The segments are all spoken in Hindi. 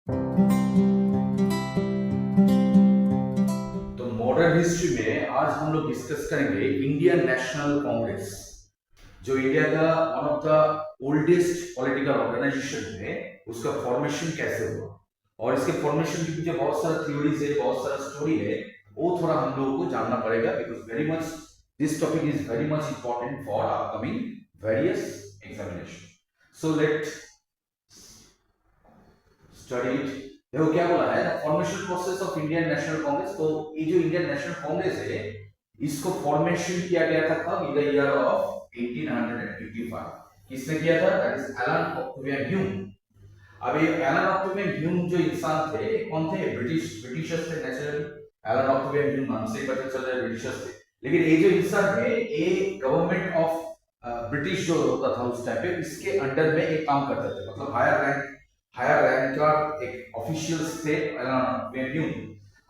तो मॉडर्न हिस्ट्री में आज हम लोग डिस्कस करेंगे इंडियन नेशनल कांग्रेस, जो इंडिया का one of the oldest political organisation है। उसका फॉर्मेशन कैसे हुआ और इसके फॉर्मेशन के पीछे बहुत सारा थ्योरीज है, बहुत सारा स्टोरी है, वो थोड़ा हम लोगों को जानना पड़ेगा, because very much this topic is very much important for upcoming various examination. So let study it. देखो क्या बोला है, formation process of Indian national Congress. तो ये जो इंडियन नेशनल कांग्रेस है, इसको फॉर्मेशन किया गया था कब? In the year of 1855। किसने किया था? That is Allan Octavian Hume. अब ये एलन ऑक्टेवियन ह्यूम जो इंसान थे, कौन थे? ब्रिटिशर्स थे नेचुरली। एलन ऑक्टेवियन ह्यूम नाम से पता चल रहा है ब्रिटिशर्स थे, लेकिन ये जो इंसान है ये गवर्नमेंट ऑफ ब्रिटिश जो होता था उस टाइम पे, इसके अंडर में एक काम करते थे, मतलब हायर रैंक का एक ऑफिशियल थे एलन ऑक्टेवियन ह्यूम।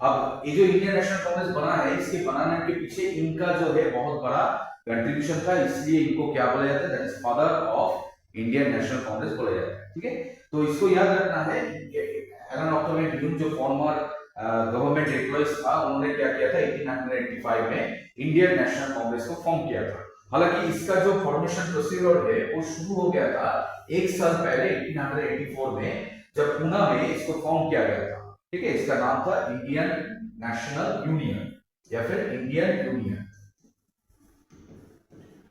अब ये जो इंडियन नेशनल कांग्रेस बना है, इसके बनाने के पीछे इनका जो है बहुत बड़ा कंट्रीब्यूशन था, इसलिए इनको क्या बोला जाता है? That is father of Indian national Congress बोला जाता है। ठीक है, तो इसको याद रखना है। एलन ऑक्टेवियन ह्यूम जो फॉर्मर गवर्नमेंट एम्प्लॉइज था, उन्होंने क्या किया था? 1885 में इंडियन नेशनल कांग्रेस को फॉर्म किया था। हालांकि इसका जो फॉर्मेशन प्रोसीजर है वो शुरू हो गया था एक साल पहले 1884 में, जब पूना में इसको फॉर्म किया गया था। ठीक है, इसका नाम था इंडियन नेशनल यूनियन या फिर इंडियन यूनियन,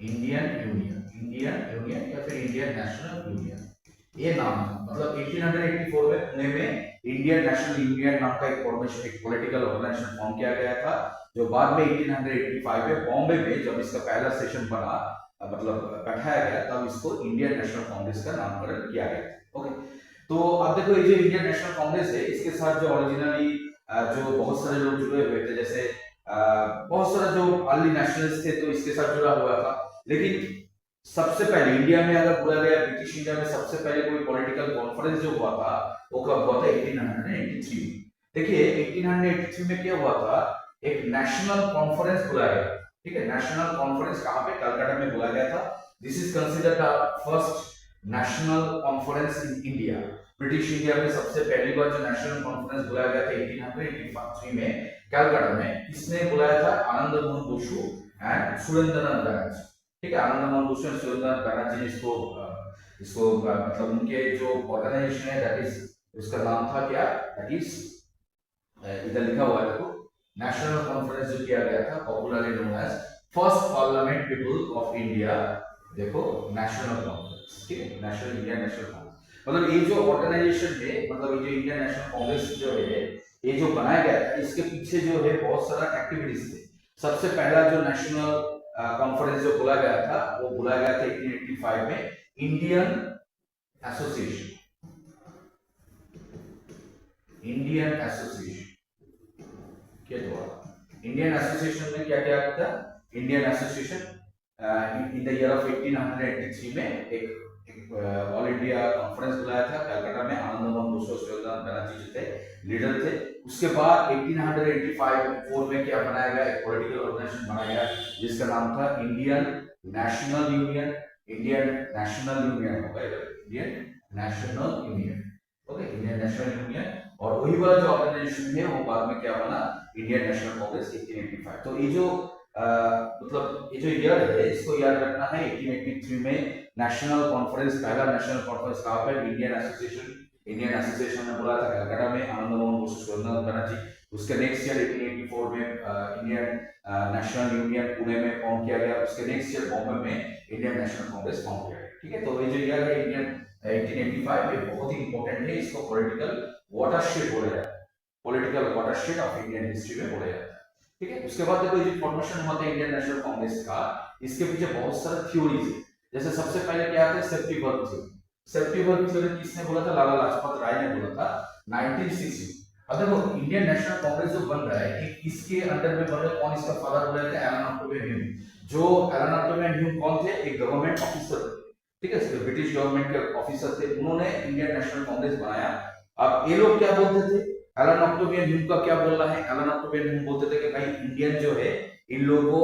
इंडियन यूनियन या फिर इंडियन नेशनल यूनियन, ये नाम था। मतलब 1884 में पुणे में इंडियन नेशनल यूनियन नाम का एक फॉर्मेशन, एक पॉलिटिकल ऑर्गेनाइजेशन फॉर्म किया गया था, जो बाद में 1885 में बॉम्बे में जब इसका पहला सेशन बना, मतलब बैठाया गया, तब इसको इंडियन नेशनल कांग्रेस का नामकरण किया गया था। ओके, तो अब देखो ये जो इंडियन नेशनल कांग्रेस है, इसके साथ जो ओरिजिनली जो बहुत सारे लोग जुड़े हुए थे, जैसे बहुत सारा जो अर्ली नेशनलिस्ट थे, तो इसके साथ जुड़ा हुआ था। लेकिन सबसे पहले इंडिया में अगर बोला गया, ब्रिटिश इंडिया में सबसे पहले कोई पॉलिटिकल कॉन्फ्रेंस जो हुआ था, वो कब हुआ था? 1883 में। देखिए 1883 में क्या हुआ था? एक नेशनल कॉन्फ्रेंस बुलाया गया। ठीक है, नेशनल कॉन्फ्रेंस कहां पे? कलकत्ता में बुलाया गया था। This is considered the first national conference in India. British India में सबसे पहली बार जो नेशनल कॉन्फ्रेंस बुलाया गया था 1883 में कलकत्ता में, किसने बुलाया था? आनंद मोहन बसु एंड सुरेंद्रनाथ बैनर्जी। ठीक है, आनंद मोहन बसु एंड सुरेंद्रनाथ बैनर्जी ने इसको मतलब उनके जो ऑर्गेनाइजेशन है, दैट इज, उसका नाम था क्या? दैट इज इधर लिखा हुआ है, देखो, नेशनल कॉन्फ्रेंस जो किया गया था, popularly known as first parliament people of India. देखो, नेशनल कॉन्फ्रेंस। ठीक है, नेशनल इंडिया नेशनल कांग्रेस, मतलब ये जो ऑर्गेनाइजेशन है, मतलब ये जो इंडियन नेशनल कांग्रेस जो है, ये जो बनाया गया था, इसके पीछे जो है बहुत सारा एक्टिविटीज थे। सबसे पहला जो नेशनल कॉन्फ्रेंस जो बुलाया गया था, वो बुलाया गया था 1885 में इंडियन एसोसिएशन। इंडियन एसोसिएशन के द्वारा, इंडियन एसोसिएशन में क्या क्या था? Indian association in the year of 1883 में एक ऑल इंडिया कॉन्फ्रेंस बुलाया था कलकत्ता में। आनंद मोहन बसु, सुरेंद्रनाथ बैनर्जी जो थे लीडर थे। उसके बाद 1885 में क्या बनाया गया? एक पॉलिटिकल ऑर्गेनाइजेशन बनाया गया जिसका नाम था Indian National Union. Indian National Union होगा, Indian National Union. Okay, Indian National Union. और वही वाला जो ऑर्गेनाइजेशन है वो बाद में क्या बना? Indian national Congress 1885। तो ये जो मतलब ये जो ईयर है, इसको याद रखना है। 1883 में नेशनल कॉन्फ्रेंस, पहला नेशनल कॉन्फ्रेंस कहां पर? इंडियन एसोसिएशन ने बुलाया था कलकत्ता में, आनंद मोहन बसु, सुरेंद्रनाथ बैनर्जी। उसके नेक्स्ट ईयर 1884 में इंडियन नेशनल यूनियन पुणे में फॉर्म किया गया। उसके नेक्स्ट ईयर बॉम्बे में इंडियन नेशनल कांग्रेस फॉर्म किया गया। ठीक है, तो ये जो ईयर है इंडियन 1885 में बहुत ही इंपॉर्टेंट है। इसको पॉलिटिकल वाटरशेड बोला जाता है, political watershed of Indian history में बोला जाता है। ठीक है, उसके बाद देखो ये जो फॉर्मेशन हुआ था इंडियन नेशनल कांग्रेस का, इसके पीछे बहुत सारा थ्योरीज है। जैसे सबसे पहले क्या था? Safety work theory. Safety work theory किसने बोला था? लाला लाजपत राय ने बोला था 1960। अब देखो इंडियन नेशनल कांग्रेस जो बन रहा है, इसके अंडर में बन रहा है, कौन इसका फादर बोला जाता है? Allan Octavian Hume. जो एलन ऑक्टेवियन ह्यूम कौन थे? एक गवर्नमेंट ऑफिसर थे। ठीक है, ब्रिटिश गवर्नमेंट के ऑफिसर थे, उन्होंने इंडियन नेशनल कांग्रेस बनाया। अब ये लोग क्या बोलते थे? एलन ऑक्टेवियन ह्यूम का क्या बोलना है? एलन ऑक्टेवियन ह्यूम बोलते थे कि भाई इंडियन जो है, इन लोगों को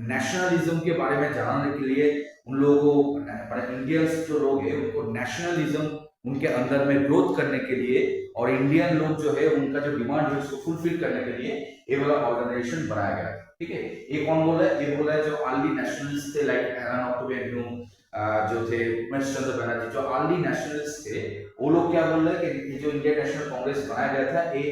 नेशनलिज्म के बारे में जानने के लिए, उन लोगों को इंडियंस जो लोग हैं उनको नेशनलिज्म उनके अंदर में ग्रोथ करने के लिए और इंडियन लोग जो है उनका जो डिमांड है उसको फुलफिल करने के लिए ये वाला ऑर्गेनाइजेशन बनाया गया। ठीक है, ये कौन बोला है? ये बोला है जो अर्ली नेशनलिस्ट थे, लाइक एलन ऑक्टोवियन ह्यूम जो थे, उमेश चंद्र बनर्जी, जो अर्ली नेशनलिस्ट थे, वो लोग क्या बोल रहे हैं कि जो इंडियन नेशनल कांग्रेस बनाया गया था, ये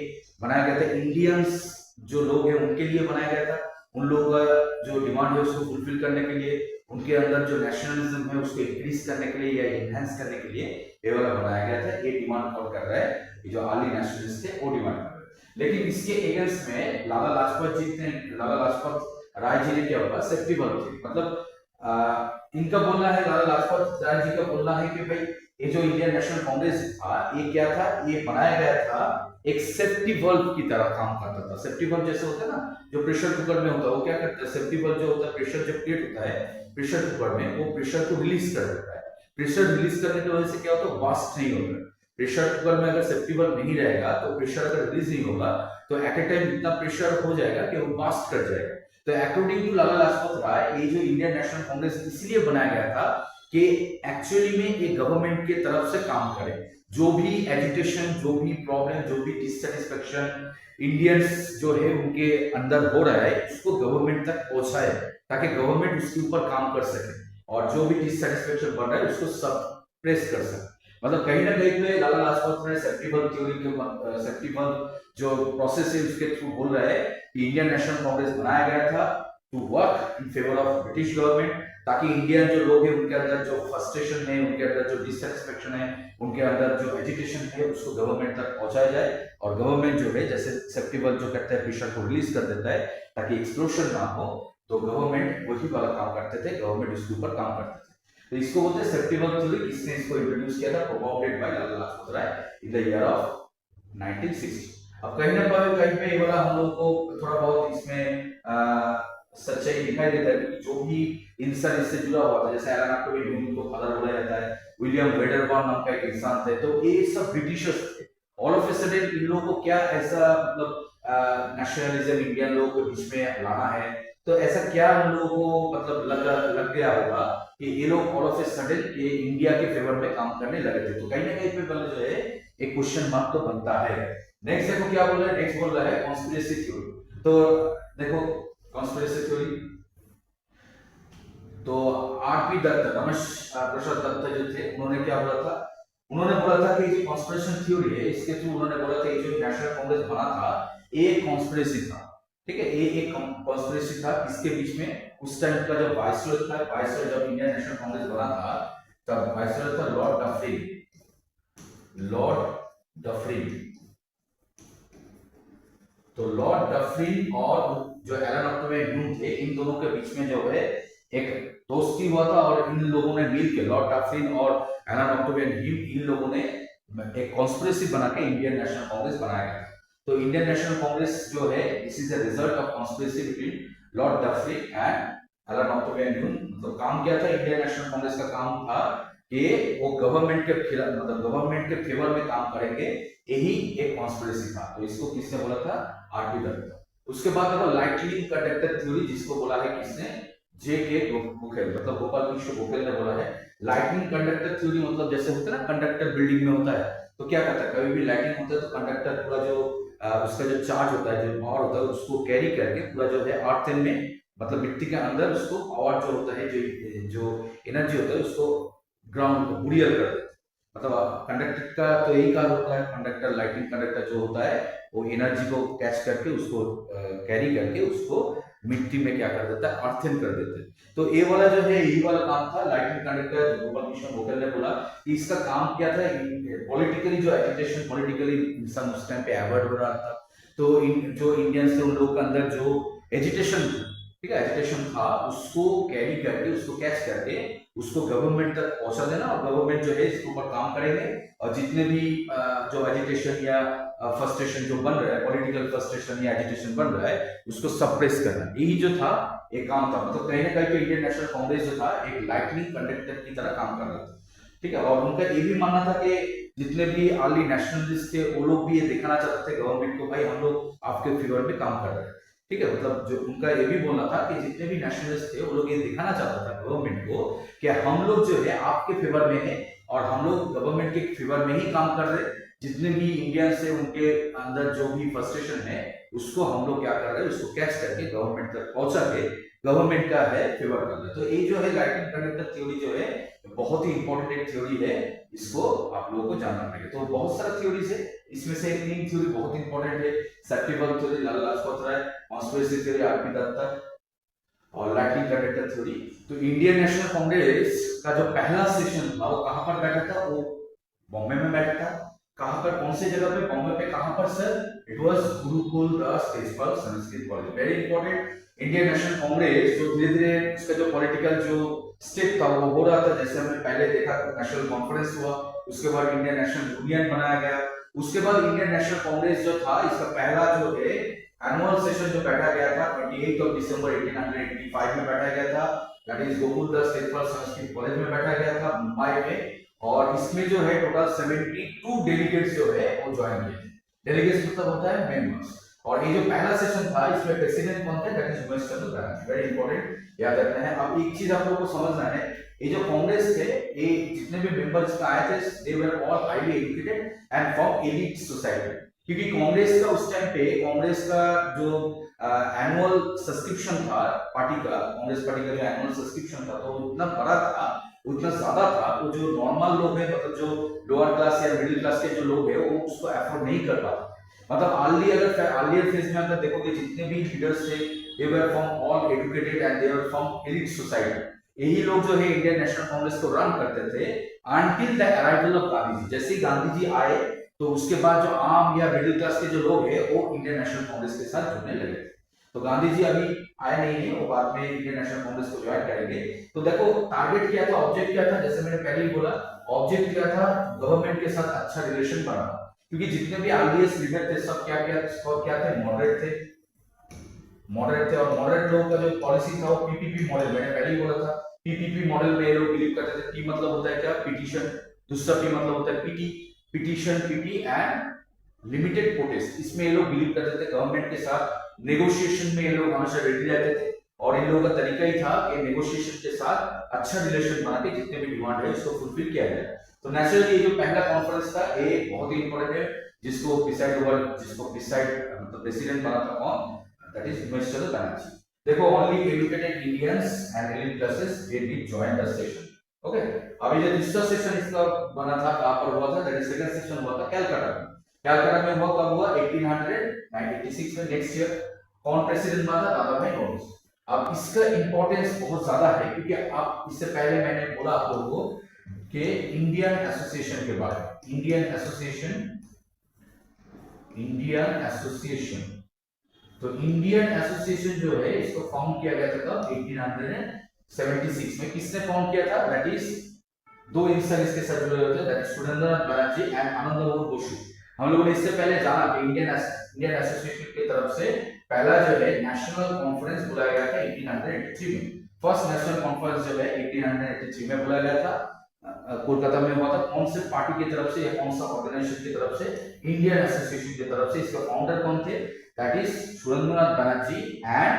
बनाया गया था इंडियंस जो लोग हैं उनके लिए बनाया गया था। उन लोगों का जो डिमांड है उसको फुलफिल करने के लिए, उनके अंदर जो नेशनलिज्म है उसको इंक्रीज करने के लिए या एनहांस करने के लिए ये वाला बनाया गया था। ये डिमांड कौन कर रहा है? ये जो अर्ली नेशनलिस्ट थे वो डिमांड कर रहे हैं। लेकिन इसके अगेंस्ट में लाला लाजपत राय जी ने क्या बोला? सेफ्टी बल्ब थी। मतलब इनका बोलना है, लाला लाजपत राय जी का बोलना है कि भाई ये जो इंडियन नेशनल कांग्रेस था ये क्या था? ये बनाया गया था एक सेफ्टी बल्ब की तरह काम करता था। सेफ्टी बल्ब जैसे होता है ना, जो प्रेशर कुकर में होता है, वो क्या करता है? सेफ्टी बल्ब जो होता है, प्रेशर जब क्रिएट होता है प्रेशर कुकर में, वो प्रेशर को रिलीज कर देता है। प्रेशर रिलीज करने की वजह से क्या होता है? बास्ट नहीं होता। प्रेशर कुकर में अगर सेफ्टी बल्ब नहीं रहेगा तो प्रेशर अगर रिलीज नहीं होगा तो एट ए टाइम इतना प्रेशर हो जाएगा कि वो बास्ट कर जाएगा। तो अकॉर्डिंग टू लाला लाजपत राय, ये जो इंडियन नेशनल कांग्रेस इसलिए बनाया गया था कि एक्चुअली में ये गवर्नमेंट के तरफ से काम करे, जो भी एजिटेशन, जो भी प्रॉब्लम, जो भी डिससेटिस्फेक्शन इंडियंस जो है उनके अंदर हो रहा है उसको गवर्नमेंट तक पहुंचाए, ताकि गवर्नमेंट उसके ऊपर काम कर सके और जो भी डिससेटिस्फेक्शन बढ़ रहा है उसको सप्रेस कर सके। मतलब कहीं ना कहीं पे लाला लाजपत राय सेफ्टी बल्ब थ्योरी के, सेफ्टी बल्ब जो प्रोसेस है उसके थ्रू बोल रहा है कि इंडियन नेशनल कांग्रेस बनाया गया था to work in favour of British government, ताकि इंडियन जो लोग हैं उनके अंदर जो फ्रस्ट्रेशन है, उनके अंदर जो डिससेटिस्फेक्शन है, उनके अंदर जो एजिटेशन है उसको गवर्नमेंट तक पहुंचाया जाए और गवर्नमेंट जो है जैसे सेफ्टी बल्ब जो कहता है प्रेशर को रिलीज कर देता है ताकि एक्सप्लोशन ना हो, तो गवर्नमेंट वही वाला काम करते थे, गवर्नमेंट उसके ऊपर काम करते थे। तो इसको बोलते हैं सेफ्टी बल्ब थ्योरी। किसने इसको इंट्रोड्यूस किया था? Propagated by Lala Lajpat Rai in the year of 1960। अब कहीं ना कहीं पे ये वाला हम लोग को थोड़ा बहुत इसमें सच्चाई दिखाई देता है कि जो भी इंसान इससे जुड़ा हुआ था, जैसे एलन ऑक्टोवियन ह्यूम को फादर बोला जाता है, विलियम वेडरबॉर्न नाम का एक इंसान थे, तो ये सब ब्रिटिशर्स थे। ऑल ऑफ ए सडन इन लोगों को क्या ऐसा मतलब नेशनलिज्म इंडियन लोगों के बीच में लाना है, तो ऐसा क्या उन लोगों को मतलब लग गया होगा कि ये लोग ऑल ऑफ ए सडन ये इंडिया के फेवर में काम करने लगे थे। तो कहीं ना कहीं पे जो है एक क्वेश्चन मार्क तो बनता है। नेक्स्ट देखो क्या बोल रहा है? नेक्स्ट बोल रहा है कॉन्स्पिरेसी थ्योरी। तो देखो कॉन्स्पिरेसी थ्योरी, तो आरपी दत्त, रमेश प्रसाद दत्त जो थे, उन्होंने क्या बोला था? उन्होंने बोला था कि जो कॉन्स्पिरेशन थ्योरी है इसके थ्रू उन्होंने बोला था कि जो नेशनल कांग्रेस बना था ये कॉन्स्पिरेसी था। ठीक है, ये एक कॉन्स्पिरेसी था। किसके बीच में? उस टाइम का जो वाइसरॉय था, वाइसरॉय जब इंडियन नेशनल कांग्रेस बना था तब वाइसरॉय था लॉर्ड डफरिन। लॉर्ड डफरिन, तो लॉर्ड डफरिन और जो एलन ऑक्टोवियन ह्यूम थे, इन दोनों के बीच में जो है एक दोस्ती हुआ था और इन लोगों ने मिलकर, लॉर्ड डफरिन और एलन ऑक्टोवियन ह्यूम, इन लोगों ने एक कॉन्स्पिरेसी बना के इंडियन नेशनल कांग्रेस बनाया गया। तो इंडियन नेशनल कांग्रेस जो है this is a result of conspiracy between Lord Dufferin and Allan Octavian Hume. मतलब काम क्या था इंडियन नेशनल कांग्रेस का? काम था कि वो गवर्नमेंट के खिलाफ, मतलब गवर्नमेंट के फेवर में काम करेंगे, यही एक कॉन्स्पिरेसी था। तो इसको किसने बोला था? आरपी दत्त। उसके बाद देखो लाइटनिंग कंडक्टर थ्योरी, जिसको बोला है किसने? जे के गोखले, मतलब गोपाल कृष्ण गोखले ने बोला है। लाइटनिंग कंडक्टर थ्योरी मतलब जैसे होता है ना, कंडक्टर बिल्डिंग में होता है तो क्या करता है, कभी भी लाइटिंग होता है तो कंडक्टर पूरा जो उसका जो चार्ज होता है, जो पावर होता है, उसको कैरी करके पूरा जो है अर्थ में, मतलब मिट्टी के अंदर उसको पावर जो होता है, जो एनर्जी होता है उसको ग्राउंड को बुरियल कर देता है। मतलब कंडक्टर का तो यही काम होता है, कंडक्टर, लाइटिंग कंडक्टर जो होता है वो एनर्जी को कैच करके उसको कैरी करके उसको मिट्टी में क्या कर देता है, अर्थन कर देते हैं। तो ये वाला जो है यही वाला काम था लाइटिंग कंडक्टर। गोपाल कृष्ण गोखले ने बोला कि इसका काम क्या था, पॉलिटिकली जो एजिटेशन, पॉलिटिकली इंसान उस टाइम पे अवॉइड हो रहा था, तो जो इंडियंस थे उन लोगों के अंदर जो एजिटेशन, ठीक है, एजिटेशन था, उसको कैरी करके, उसको कैच करके उसको गवर्नमेंट तक पहुंचा देना और गवर्नमेंट जो है इसके ऊपर काम करेंगे और जितने भी जो एजिटेशन या फ्रस्ट्रेशन जो बन रहा है, पॉलिटिकल फ्रस्ट्रेशन या एजिटेशन बन रहा है, उसको सप्रेस करना, यही जो था एक काम था। मतलब कहीं ना कहीं तो इंडियन नेशनल कांग्रेस जो था एक लाइटनिंग कंडक्टर की तरह काम कर रहा था। ठीक है, और उनका ये भी मानना था कि जितने भी अर्ली नेशनलिस्ट थे वो लोग भी ये दिखाना चाहते थे गवर्नमेंट को, भाई हम लोग आपके फेवर में काम कर रहे हैं। ठीक है, मतलब जो उनका ये भी बोलना था कि जितने भी नेशनलिस्ट थे वो लोग ये दिखाना चाहता था गवर्नमेंट को कि हम लोग जो है आपके फेवर में है और हम लोग गवर्नमेंट के फेवर में ही काम कर रहे। जितने भी इंडियन से उनके अंदर जो भी फ्रस्ट्रेशन है उसको हम लोग क्या कर रहे हैं, उसको कैच करके गवर्नमेंट तक पहुंचा के गवर्नमेंट का है फेवर कर रहे हैं। तो ये जो है लाइटिंग कंडक्टर थ्योरी जो है बहुत ही इंपॉर्टेंट एक थ्योरी है, इसको आप लोगों को जानना पड़ेगा। तो बहुत सारा थ्योरीज है, इसमें से एक थ्योरी बहुत इंपॉर्टेंट है, सैक्टिवल थ्योरी लाला लाजपत राय, कॉन्स्पिरेसी थ्योरी आरपी दत्ता और लाइटिंग कंडक्टर थ्योरी। तो इंडियन नेशनल कांग्रेस का जो पहला सेशन था वो कहां पर बैठा था, वो बॉम्बे में बैठा था। कहां पर, कौन सी जगह पे, बॉम्बे पे। कहां पर sir? It was Gurukul Das Tejpal Sanskrit college, very important. Indian national Congress जो धीरे धीरे उसका जो पॉलिटिकल जो स्टेप था वो हो रहा था, जैसे हमने पहले देखा नेशनल कॉन्फ्रेंस हुआ, उसके बाद इंडियन नेशनल यूनियन बनाया गया, उसके बाद इंडियन नेशनल कांग्रेस जो था इसका पहला जो है एनुअल सेशन जो बैठा गया था 28 दिसंबर 1885 में बैठा गया था, that is Gokul Das Tejpal Sanskrit college में बैठा गया था मुंबई में। और इसमें जो है टोटल 72 डेलीगेट्स जो है वो ज्वाइन किए थे। डेलीगेट्स मतलब होता है मेंबर्स। और ये जो पहला सेशन था इसमें प्रेसिडेंट कौन थे, that is Umesh Chandra Banerjee, very important, याद रखना है। अब एक चीज आप लोगों को समझना है, ये जो कांग्रेस थे, ये जितने भी मेंबर्स का आए थे, they were all highly educated and from elite society. क्योंकि कांग्रेस का उस टाइम पे, कांग्रेस का जो एनुअल सब्सक्रिप्शन था पार्टी का, कांग्रेस पार्टी का जो एनुअल सब्सक्रिप्शन था, तो उतना बड़ा था, उतना ज्यादा था, वो जो नॉर्मल लोग हैं, मतलब जो लोअर क्लास या मिडिल क्लास के जो लोग हैं वो उसको अफोर्ड नहीं कर पाते। मतलब अर्लियर फेज में अगर देखोगे जितने भी लीडर्स थे, they were from all educated and they were from elite society. यही लोग जो है इंडियन नेशनल कांग्रेस को रन करते थे until the arrival of Gandhi ji. जैसे ही गांधी जी आए तो उसके बाद जो आम या मिडिल क्लास के जो लोग हैं वो इंडियन नेशनल कांग्रेस के साथ जुड़ने लगे थे। तो गांधी जी अभी आए नहीं है, वो बाद में इंडियन नेशनल कांग्रेस को ज्वाइन करेंगे। तो देखो टारगेट क्या था, ऑब्जेक्ट क्या था, जैसे मैंने पहले ही बोला, ऑब्जेक्ट क्या था, गवर्नमेंट के साथ अच्छा रिलेशन बनाना। क्योंकि जितने भी अर्लीस्ट लीडर थे सब क्या थे, मॉडरेट थे। और मॉडरेट लोगों का जो पॉलिसी था वो पीपीपी मॉडल, मैंने पहले ही बोला था। पीपीपी मॉडल में ये लोग बिलीव करते थे। पी मतलब होता है क्या, पिटीशन, दूसरा पी मतलब होता है PT, petition, PT and limited protest. इसमें ये लोग बिलीव करते थे गवर्नमेंट के साथ नेगोशिएशन में ये लोग हमेशा रेडी रहते थे। और इन लोगों का तरीका ही था कि नेगोशिएशन के साथ अच्छा रिलेशन बना के जितने भी डिमांड है उसको फुलफिल किया जाए। तो नेचुरली ये जो पहला कॉन्फ्रेंस था ये बहुत ही इंपॉर्टेंट है, जिसको प्रिसाइड मतलब प्रेसिडेंट बना था कौन, दैट इज उमेश चंद्र बैनर्जी। देखो only educated Indians and elite classes they did join the session. Okay, अभी जो दूसरा सेशन इसका बना था कहां पर हुआ था, दैट इज सेकंड सेशन हुआ था कलकत्ता में। कलकत्ता में हुआ कब हुआ, 1896 में, नेक्स्ट ईयर। कौन प्रेसिडेंट बना था, दादा भाई नौरोजी। अब इसका इंपॉर्टेंस बहुत ज्यादा है क्योंकि आप इससे पहले मैंने बोला आप लोगों को कि इंडियन एसोसिएशन के बारे में, इंडियन एसोसिएशन। तो इंडियन एसोसिएशन जो है इसको फाउंड किया गया था कब, 1876 में। किसने फाउंड किया था, दैट इज दो इंसान इसके साथ जुड़े होते हैं, that is Surendranath Banerjee and Anandamohan Bose. हम लोगों ने इससे पहले जाना कि इंडियन एसोसिएशन की तरफ से पहला जो है नेशनल कॉन्फ्रेंस बुलाया गया था 1883 में। फर्स्ट नेशनल कॉन्फ्रेंस जो है 1883 में बुलाया गया था, कोलकाता में हुआ था। कौन से पार्टी की तरफ से या कौन सा ऑर्गेनाइजेशन की तरफ से, इंडियन एसोसिएशन की तरफ से। इसका फाउंडर कौन थे, that is Surendranath Banerjee and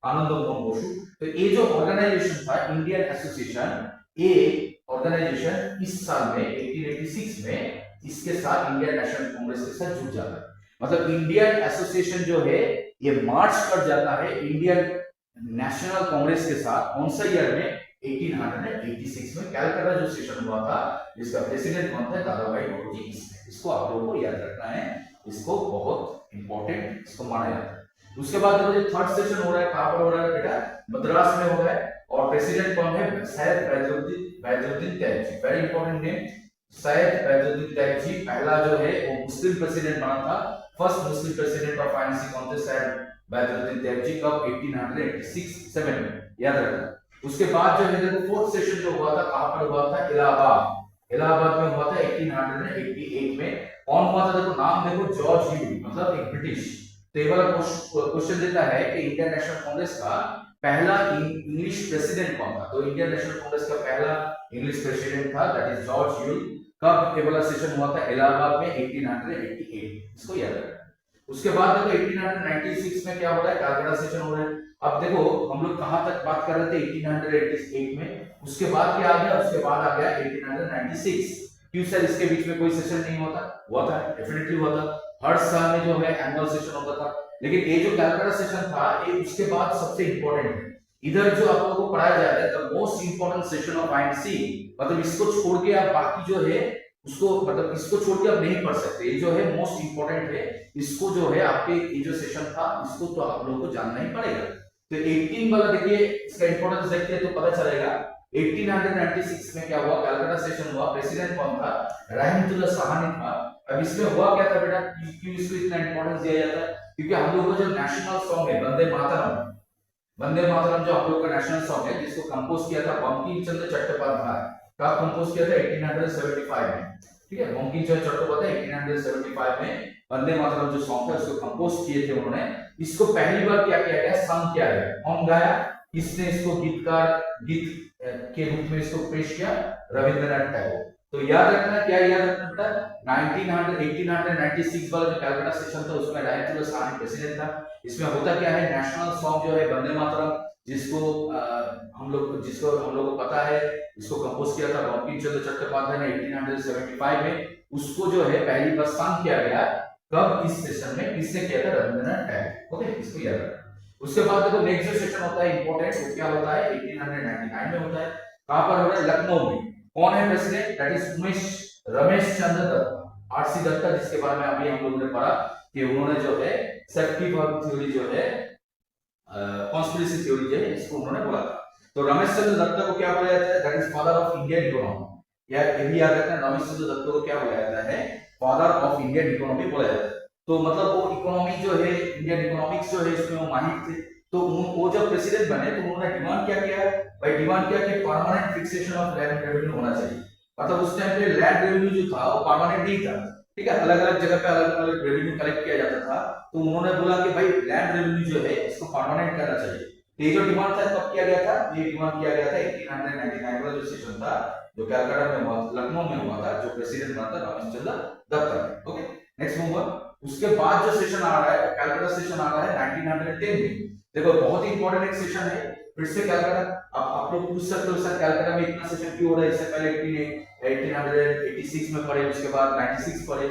Anandamohan Bose. तो ये जो ऑर्गेनाइजेशन था इंडियन एसोसिएशन, ये ऑर्गेनाइजेशन इस साल में 1886 में इसके साथ इंडियन नेशनल कांग्रेस के साथ जुड़ जाता है। मतलब इंडियन एसोसिएशन जो है ये मार्च कर जाता है इंडियन नेशनल कांग्रेस के साथ। कौन सा ईयर में, 1886 में। कलकत्ता जो सेशन हुआ था जिसका प्रेसिडेंट कौन था, दादा भाई नौरोजी। इसको आप लोगों को याद रखना है, इसको बहुत इंपॉर्टेंट इसको माना जाता है। उसके बाद जो थर्ड सेशन हो रहा है, कहां पर हो रहा है बेटा, मद्रास में हो रहा है। और प्रेसिडेंट कौन है, Syed Baijuddin Tyab, very important name, Syed Baijuddin Tyab ji. पहला जो है वो मुस्लिम प्रेसिडेंट बना था, first Muslim president of INC कौन थे, सैयद बैजुद्दीन तैयब जी। कब, 1886-7 में, याद रखना। उसके बाद जो है देखो फोर्थ सेशन जो हुआ था कहां पर हुआ था, इलाहाबाद में हुआ था 1888 में। कौन हुआ था, देखो नाम देखो, जॉर्ज ह्यूज, मतलब एक ब्रिटिश। तो ये वाला क्वेश्चन देता है कि इंडियन नेशनल कांग्रेस का पहला इंग्लिश प्रेसिडेंट कौन था। तो इंडियन नेशनल कांग्रेस का पहला इंग्लिश प्रेसिडेंट था, दैट इज जॉर्ज ह्यूज। कब ये वाला सेशन हुआ था, इलाहाबाद में 1888, इसको याद रखना। उसके बाद देखो 1896 में क्या हो रहा है, कलकत्ता सेशन हो रहा है। अब देखो हम लोग कहां तक बात कर रहे थे, 1888 में। उसके बाद क्या आ गया, उसके बाद आ गया 1896। क्यों सर इसके बीच में कोई सेशन नहीं होता? हुआ था, डेफिनेटली हुआ था। हर साल में जो है एनुअल सेशन होता था। लेकिन ये जो कैलकाटा सेशन था ये उसके बाद सबसे इंपॉर्टेंट है। इधर जो आप लोगों को पढ़ाया जा रहा है the most important session of INC, मतलब इसको छोड़ के आप बाकी जो है उसको, मतलब इसको छोड़ के आप नहीं पढ़ सकते। ये जो है मोस्ट इंपॉर्टेंट है, इसको जो है आपके ये जो सेशन था इसको तो आप लोगों को जानना ही पड़ेगा। तो 18 वाला देखिए, इसका इंपॉर्टेंस देखते हैं तो पता चलेगा। 1896 में क्या हुआ, कलकत्ता सेशन हुआ। प्रेसिडेंट कौन था? रहमतुल्लाह साहनी था। अब इसमें हुआ क्या था बेटा, क्यों इसको इतना इंपॉर्टेंस दिया जाता है? क्योंकि हम लोगों का जो नेशनल सॉन्ग है वंदे मातरम, वंदे मातरम जो हम लोग का नेशनल सॉन्ग है जिसको कंपोज किया था बंकिम चंद्र चट्टोपाध्याय, कब कंपोज किया था? 1875 में। ठीक है, बंकिम चंद्र चट्टोपाध्याय 1875 में वंदे मातरम जो सॉन्ग है उसको कंपोज किए थे उन्होंने। इसको पहली बार क्या किया गया, संग किया गया। कौन गाया, किसने इसको गीत के रूप में इसको पेश किया? रविंद्रनाथ टैगोर। तो याद रखना, क्या याद रखना बेटा, 1896 वाला जो कलकत्ता सेशन था उसमें रहमतुल्लाह साहनी प्रेसिडेंट था। इसमें होता क्या है, नेशनल सॉन्ग जो है वंदे मातरम, जिसको हम लोग को पता है, इसको कंपोज किया था बंकिम चंद्र चट्टोपाध्याय ने 1875 में। उसको जो है पहली बार संग किया गया, कब? इस सेशन में। किसने किया था? रविंद्रनाथ टैगोर। ओके, इसको याद रखना। उसके बाद देखो नेक्स्ट जो सेशन होता है इंपॉर्टेंट, वो क्या होता है? 1899 में होता है। कहां पर हो रहा है? लखनऊ में। कौन है president? That is Ramesh Chandra Dutta, RC Dutta, जिसके बारे में अभी हम लोगों ने पढ़ा कि उन्होंने जो है सेफ्टी वर्क थ्योरी जो है, कॉन्स्पिरेसी थ्योरी जो है, इसको उन्होंने बोला था। तो रमेश चंद्र दत्ता को क्या बोला जाता है? That is father of Indian economy. ये भी याद रखना, रमेश चंद्र दत्ता को क्या बोला जाता है? फादर ऑफ इंडियन इकोनॉमी बोला जाता है। तो मतलब वो इकोनॉमी जो है, इंडियन इकोनॉमिक्स जो है, इसमें वो माहिर थे। तो वो जब प्रेसिडेंट बने तो उन्होंने डिमांड क्या किया? भाई डिमांड किया कि permanent fixation of land revenue होना चाहिए। मतलब उस टाइम पे लैंड रेवेन्यू जो था वो परमानेंट नहीं था। ठीक है, अलग अलग जगह पे अलग अलग रेवेन्यू कलेक्ट किया जाता था। तो उन्होंने बोला कि भाई लैंड रेवेन्यू जो है इसको परमानेंट करना चाहिए। तो ये जो डिमांड था कब किया गया था? ये डिमांड किया गया था 1899 वाला जो सेशन था, जो कलकत्ता में हुआ, लखनऊ में हुआ था। जो प्रेसिडेंट बना था Ramesh Chandra Dutta. Okay, next move on. उसके बाद जो सेशन आ रहा है, कलकत्ता सेशन आ रहा है 1910 में। देखो बहुत ही इंपॉर्टेंट एक सेशन है। फिर से कलकत्ता, आप लोग पूछ सकते हो सर कलकत्ता में इतना सेशन क्यों हो रहा है? इससे पहले 1886 में पढ़े, उसके बाद 96 पढ़े,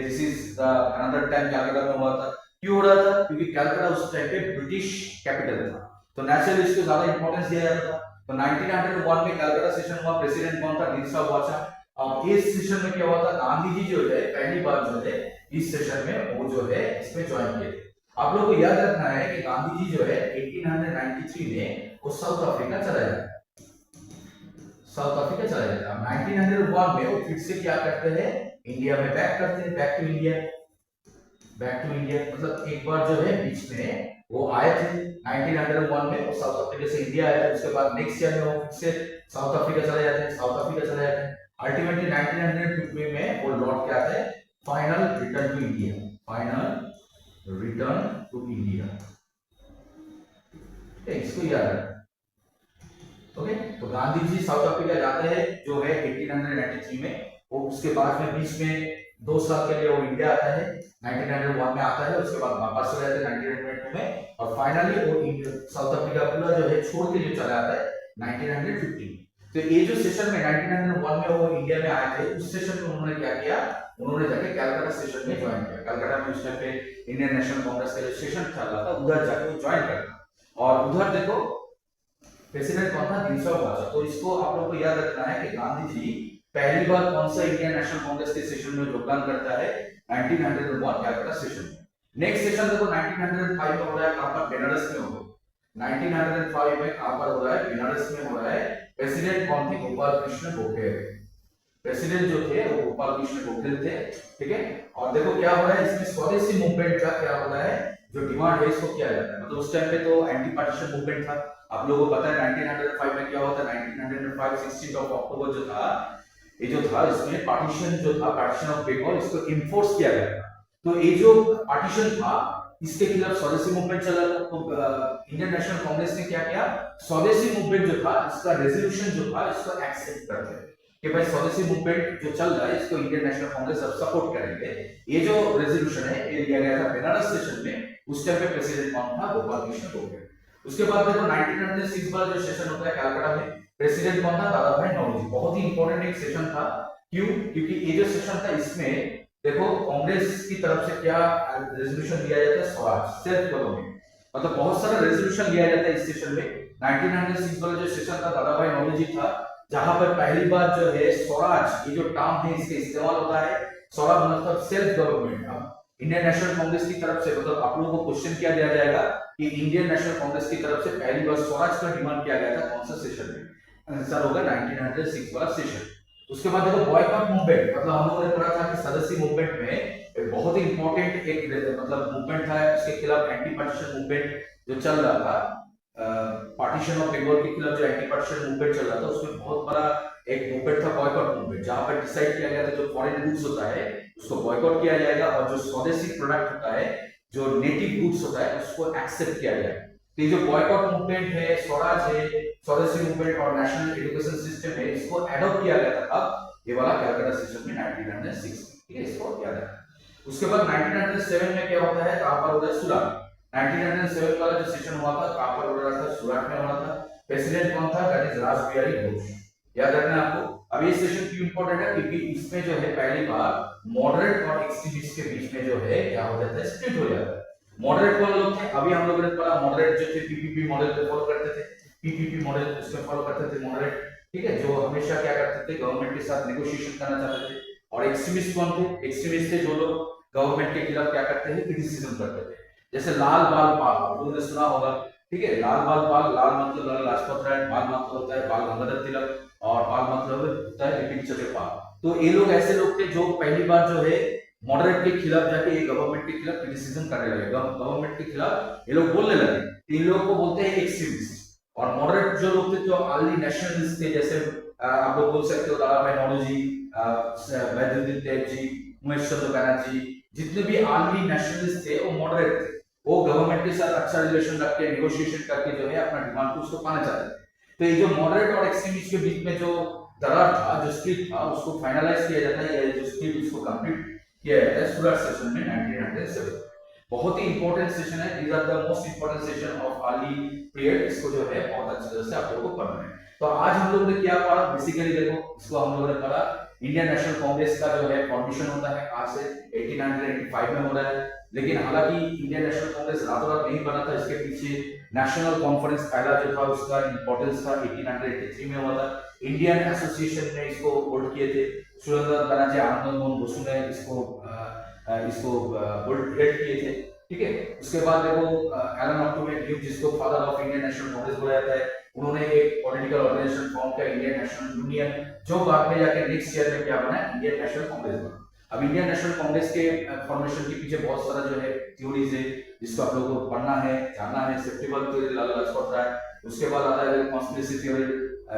this is another time Calcutta में हुआ था। क्यों हो रहा था? क्योंकि कलकत्ता उस टाइम पे ब्रिटिश कैपिटल था, तो नेचुरली इसको ज्यादा इंपॉर्टेंस दिया जाता था। तो 1901 में कलकत्ता सेशन हुआ। प्रेसिडेंट कौन था? दिनसा वाचा। अब इस सेशन में क्या हुआ था? गांधी जी जो है पहली बार जो है इस सेशन में वो जो है इसमें ज्वाइन किए थे। आप लोगों को याद रखना है कि गांधी जी जो है 1893 में वो साउथ अफ्रीका चला जाता है। साउथ अफ्रीका चला जाता है। 1901 में वो फिर से क्या करते हैं? इंडिया में बैक करते हैं, back to India. Back to India मतलब एक बार जो है बीच में वो आए थे 1901 में, वो साउथ अफ्रीका से इंडिया आए थे। उसके बाद नेक्स्ट ईयर में वो फिर से साउथ अफ्रीका चले जाते हैं, साउथ अफ्रीका चले जाते हैं। अल्टीमेटली 1950 में वो लौट के आते हैं, final return to India, final return to India. इसको याद रखना। ओके, तो गांधी जी साउथ अफ्रीका जाते हैं जो है 1893 में। वो उसके बाद में बीच में 2 साल के लिए वो इंडिया आता है, 1901 में आता है। उसके बाद वापस चले जाते हैं 1902 में, और फाइनली वो साउथ अफ्रीका पूरा जो है छोड़ के जो चला आता है 1950। तो ये जो सेशन में 1901 में वो इंडिया में आए थे, उस सेशन में उन्होंने क्या किया? उन्होंने जाके कलकत्ता सेशन में ज्वाइन किया। कलकत्ता में उस टाइम पे इंडियन नेशनल कांग्रेस का जो सेशन चल रहा था उधर जाके वो ज्वाइन करना। और उधर देखो प्रेसिडेंट कौन था? दिनसा वाचा। तो इसको आप लोगों को याद रखना है कि गांधी जी पहली बार कौन सा इंडियन नेशनल कांग्रेस के सेशन में योगदान करता है? 1901 कलकत्ता सेशन में। नेक्स्ट सेशन देखो 1905 में हो रहा है, कहां पर? बनारस में हो रहा है। 1905 में कहां पर हो रहा है? बनारस में हो रहा है। प्रेसिडेंट कौन थे? गोपाल कृष्ण गोखले। प्रेसिडेंट जो थे वो गोपाल कृष्ण गोखले थे। ठीक है, और देखो क्या हो रहा है इसमें, स्वदेशी मूवमेंट का क्या हो रहा है? जो डिमांड है इसको किया जाता है। मतलब उस टाइम पे तो एंटी पार्टीशन मूवमेंट था। आप लोगों को पता है 1905 में क्या होता है? 1905 16 अक्टूबर जो था, ये जो था इसमें पार्टीशन जो था, पार्टीशन ऑफ बंगाल, इसको इन्फोर्स किया गया था। तो ये जो पार्टीशन था इसके खिलाफ स्वदेशी मूवमेंट चला था। तो इंडियन नेशनल कांग्रेस ने क्या किया? स्वदेशी मूवमेंट जो था इसका रेजोल्यूशन जो था इसको एक्सेप्ट कर लिया कि भाई स्वदेशी मूवमेंट जो चल रहा है इसको इंडियन नेशनल कांग्रेस अब सपोर्ट करेंगे। ये जो रेजोल्यूशन है ये लिया गया था बनारस सेशन में। उस टाइम पे प्रेसिडेंट कौन था? गोपाल कृष्ण गोखले। उसके बाद देखो 1906 वाला जो सेशन होता है कलकत्ता में, प्रेसिडेंट कौन था? दादा भाई नौरोजी। बहुत ही इंपॉर्टेंट एक सेशन था क्यों? क्योंकि ये जो सेशन था इसमें देखो कांग्रेस की तरफ से क्या रेजोल्यूशन दिया जाता है, स्वराज सेल्फ गवर्नमेंट, मतलब बहुत सारा रेजोल्यूशन लिया जाता है इस सेशन में। 1906 वाला जो सेशन था दादा भाई नौरोजी था, जहां पर पहली बार जो है स्वराज, ये जो टर्म है इसका इस्तेमाल होता है। स्वराज मतलब सेल्फ गवर्नमेंट। अब इंडियन नेशनल कांग्रेस की तरफ से मतलब आप लोगों को क्वेश्चन किया दिया जाएगा कि इंडियन नेशनल कांग्रेस की तरफ से पहली बार स्वराज का डिमांड किया गया था कौन सा सेशन में? आंसर होगा 1906 वाला सेशन। उसके बाद देखो बॉयकॉट मूवमेंट, मतलब हम लोगों ने पढ़ा था कि सदस्य मूवमेंट में बहुत ही इंपॉर्टेंट एक मतलब मूवमेंट था, इसके खिलाफ एंटी पार्टीशन मूवमेंट जो चल रहा था, पार्टीशन ऑफ बंगाल के खिलाफ जो एंटी पार्टीशन मूवमेंट चल रहा था, उसमें बहुत बड़ा एक मूवमेंट था बॉयकॉट मूवमेंट, जहां पर डिसाइड किया गया था जो फॉरेन गुड्स होता है उसको बॉयकॉट किया जाएगा और जो स्वदेशी प्रोडक्ट होता है, जो नेटिव गुड्स होता है, उसको एक्सेप्ट किया जाएगा। तो ये जो बॉयकॉट मूवमेंट है, स्वराज है, स्वदेशी मूवमेंट और नेशनल एजुकेशन सिस्टम है, इसको एडॉप्ट किया गया था अब ये वाला कलकत्ता सेशन में 1906, ठीक है, इसको याद रखना। उसके बाद 1907 में क्या होता है, कहां पर होता है, सूरत। 1907 वाला जो सेशन हुआ था कहां पर हो रहा था, सूरत में हो रहा था। प्रेसिडेंट कौन था, दैट इज रासबिहारी घोष, याद रखना आपको। अब ये सेशन क्यों इंपॉर्टेंट है, क्योंकि इसमें जो है पहली बार मॉडरेट और एक्सट्रीमिस्ट के बीच में जो है क्या हो जाता है, स्प्लिट हो जाता है। मॉडरेट कौन लोग थे, अभी हम लोगों ने पढ़ा मॉडरेट जो थे पीपीपी मॉडल पे फॉलो करते थे, पीपीपी मॉडल उसमें फॉलो करते थे मॉडरेट, ठीक है, जो हमेशा क्या करते थे, गवर्नमेंट के साथ नेगोशिएशन करना चाहते थे। और एक्सट्रीमिस्ट कौन थे, एक्सट्रीमिस्ट थे जो लोग गवर्नमेंट के खिलाफ क्या करते हैं, क्रिटिसिज्म करते थे, जैसे लाल बाल पाल, आप लोगों ने सुना होगा, ठीक है, लाल बाल पाल, लाल मतलब लाल लाजपत राय, बाल मतलब होता है बाल गंगाधर तिलक, और पाल मतलब होता है बिपिन चंद्र पाल। तो ये लोग ऐसे लोग थे जो पहली बार जो है मॉडरेट के खिलाफ जाके ये गवर्नमेंट के खिलाफ क्रिटिसिज्म करने लगे, गवर्नमेंट के खिलाफ ये लोग बोलने लगे। इन लोगों को बोलते हैं एक्सट्रीमिस्ट। और मॉडरेट जो लोग थे, जो अर्ली नेशनलिस्ट थे, जैसे आप लोग बोल सकते हो दादा भाई नौरोजी, बैद्रुद्दीन तैयब जी, उमेश चंद्र बैनर्जी, जितने भी अर्ली नेशनलिस्ट थे वो मॉडरेट थे, वो गवर्नमेंट के साथ अच्छा रिलेशन रख के नेगोशिएशन करके जो है अपना डिमांड को उसको पाना चाहते थे। तो ये जो मॉडरेट और एक्सट्रीमिस्ट के बीच में जो दरार था, जो स्प्लिट था, उसको फाइनलाइज किया जाता है, जो स्प्लिट उसको कंप्लीट किया जाता है सूरत सेशन में 1907। बहुत ही इंपॉर्टेंट सेशन है, these are the most important session of early period, इसको जो है बहुत अच्छी तरह से आप लोगों को पढ़ना है। तो आज हम लोगों ने क्या पढ़ा, बेसिकली देखो इसको हम लोगों ने पढ़ा इंडियन नेशनल कांग्रेस का जो है फॉर्मेशन होता है आज से 1885 में हो रहा है, लेकिन हालांकि इंडियन नेशनल कांग्रेस रातों रात नहीं बना था, इसके पीछे नेशनल कॉन्फ्रेंस पहला जो था उसका इंपॉर्टेंस था 1883 में हुआ था। इंडियन एसोसिएशन ने इसको होल्ड किए थे, सुरेंद्र बनर्जी, आनंद मोहन बसु ने इसको होल्ड किए थे, ठीक है। उसके बाद देखो एलन ऑक्टोवे ड्यूक, जिसको father of Indian national Congress बोला जाता है, उन्होंने एक पॉलिटिकल ऑर्गेनाइजेशन फॉर्म किया इंडियन नेशनल यूनियन, जो बाद में जाके नेक्स्ट ईयर में क्या बना, इंडियन नेशनल कांग्रेस बना। अब इंडियन नेशनल कांग्रेस के फॉर्मेशन के पीछे बहुत सारा जो है थ्योरीज है, जिसको आप लोगों को पढ़ना है, जानना है। सेप्टेबल थ्योरी लाला लाजपत राय, उसके बाद आता है कॉन्स्पिरेसी थ्योरी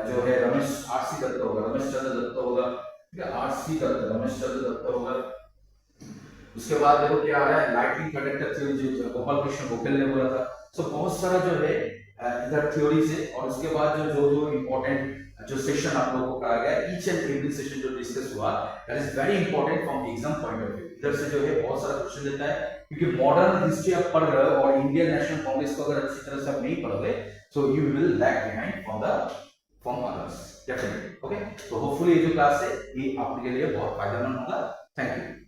जो है रमेश आरसी दत्त होगा, रमेश चंद्र दत्त होगा, ठीक है, आरसी दत्त, रमेश चंद्र दत्त होगा। उसके बाद देखो क्या आ रहा है, लाइटनिंग कंडक्टर थ्योरी जो गोपाल कृष्ण गोखले ने बोला था। सो बहुत सारा जो है इधर थ्योरीज है। और उसके बाद जो इंपॉर्टेंट जो सेशन आप लोगों को कराया गया, ईच एंड एवरी सेशन जो डिस्कस हुआ, that is very important from the exam point of view. इधर से जो है बहुत सारा क्वेश्चन देता है, क्योंकि मॉडर्न हिस्ट्री आप पढ़ रहे हो और इंडियन नेशनल कांग्रेस को अगर अच्छी तरह से आप नहीं पढ़ोगे, so you will lag behind from others definitely. Okay, तो होपफुली ये जो क्लास है ये आपके लिए बहुत फायदेमंद होगा। Thank you.